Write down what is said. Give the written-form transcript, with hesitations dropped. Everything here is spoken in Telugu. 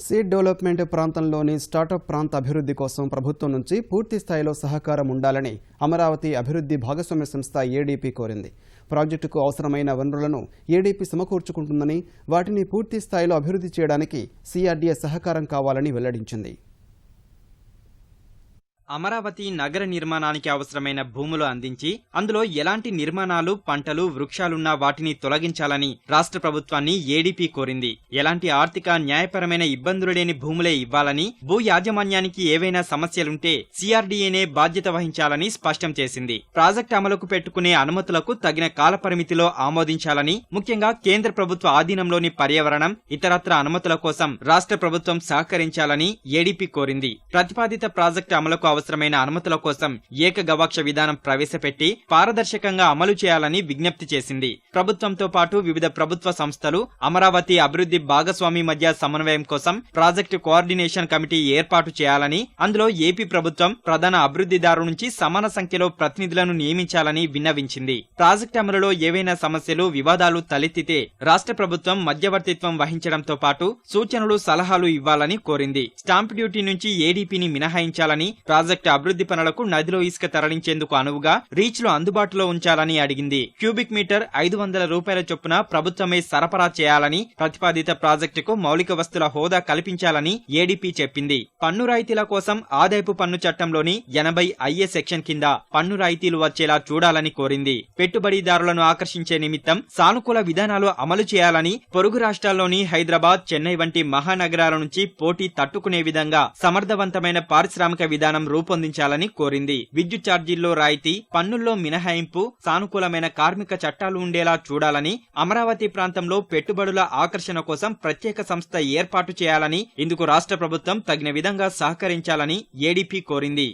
సీడ్ డెవలప్మెంట్ ప్రాంతంలోని స్టార్టప్ ప్రాంత అభివృద్ధి కోసం ప్రభుత్వం నుంచి పూర్తి స్థాయిలో సహకారం ఉండాలని అమరావతి అభివృద్ధి భాగస్వామ్య సంస్థ ఏడీపీ కోరింది. ప్రాజెక్టుకు అవసరమైన వనరులను ఏడీపీ సమకూర్చుకుంటుందని, వాటిని పూర్తి స్థాయిలో అభివృద్ధి చేయడానికి సిఆర్డీఏ సహకారం కావాలని వెల్లడించింది. అమరావతి నగర నిర్మాణానికి అవసరమైన భూములు అందించి అందులో ఎలాంటి నిర్మాణాలు, పంటలు, వృక్షాలున్నా వాటిని తొలగించాలని రాష్ట్ర ప్రభుత్వాన్ని ఏడీపీ కోరింది. ఎలాంటి ఆర్థిక, న్యాయపరమైన ఇబ్బందులు లేని భూములే ఇవ్వాలని, భూ యాజమాన్యానికి ఏవైనా సమస్యలుంటే సిఆర్డీఏనే బాధ్యత వహించాలని స్పష్టం చేసింది. ప్రాజెక్టు అమలుకు పెట్టుకునే అనుమతులకు తగిన కాలపరిమితిలో ఆమోదించాలని, ముఖ్యంగా కేంద్ర ప్రభుత్వ ఆధీనంలోని పర్యావరణం, ఇతరత్ర అనుమతుల కోసం రాష్ట్ర ప్రభుత్వం సహకరించాలని ఏడీపీ కోరింది. ప్రతిపాదిత ప్రాజెక్టు అమలుకు అవసరమైన అనుమతుల కోసం ఏకగవాక్ష విధానం ప్రవేశపెట్టి పారదర్శకంగా అమలు చేయాలని విజ్ఞప్తి చేసింది. ప్రభుత్వంతో పాటు వివిధ ప్రభుత్వ సంస్థలు, అమరావతి అభివృద్ధి భాగస్వామి మధ్య సమన్వయం కోసం ప్రాజెక్టు కోఆర్డినేషన్ కమిటీ ఏర్పాటు చేయాలని, అందులో ఏపీ ప్రభుత్వం ప్రధాన అభివృద్ధిదారు నుంచి సమాన సంఖ్యలో ప్రతినిధులను నియమించాలని విన్నవించింది. ప్రాజెక్టు అమలులో ఏవైనా సమస్యలు, వివాదాలు తలెత్తితే రాష్ట్ర ప్రభుత్వం మధ్యవర్తిత్వం వహించడంతో పాటు సూచనలు, సలహాలు ఇవ్వాలని కోరింది. స్టాంప్ డ్యూటీ నుంచి ఏడీపీని మినహాయించాలని, ప్రాజెక్టు అభివృద్ధి పనులకు నదిలో ఇసుక తరలించేందుకు అనువుగా రీచ్లు అందుబాటులో ఉంచాలని అడిగింది. క్యూబిక్ మీటర్ 500 రూపాయల చొప్పున ప్రభుత్వమే సరఫరా చేయాలని, ప్రతిపాదిత ప్రాజెక్టుకు మౌలిక వస్తుల హోదా కల్పించాలని ఏడీపీ చెప్పింది. పన్ను రాయితీల కోసం ఆదాయపు పన్ను చట్టంలోని 80 సెక్షన్ కింద పన్ను రాయితీలు వచ్చేలా చూడాలని కోరింది. పెట్టుబడిదారులను ఆకర్షించే నిమిత్తం సానుకూల విధానాలు అమలు చేయాలని, పొరుగు రాష్ట్రాల్లోని హైదరాబాద్, చెన్నై వంటి మహానగరాల నుంచి పోటీ తట్టుకునే విధంగా సమర్థవంతమైన పారిశ్రామిక విధానం రూపొందించాలని కోరింది. విద్యుత్ ఛార్జీల్లో రాయితీ, పన్నుల్లో మినహాయింపు, సానుకూలమైన కార్మిక చట్టాలు ఉండేలా చూడాలని, అమరావతి ప్రాంతంలో పెట్టుబడుల ఆకర్షణ కోసం ప్రత్యేక సంస్థ ఏర్పాటు చేయాలని, ఇందుకు రాష్ట్ర ప్రభుత్వం తగిన విధంగా సహకరించాలని ఏడీపీ కోరింది.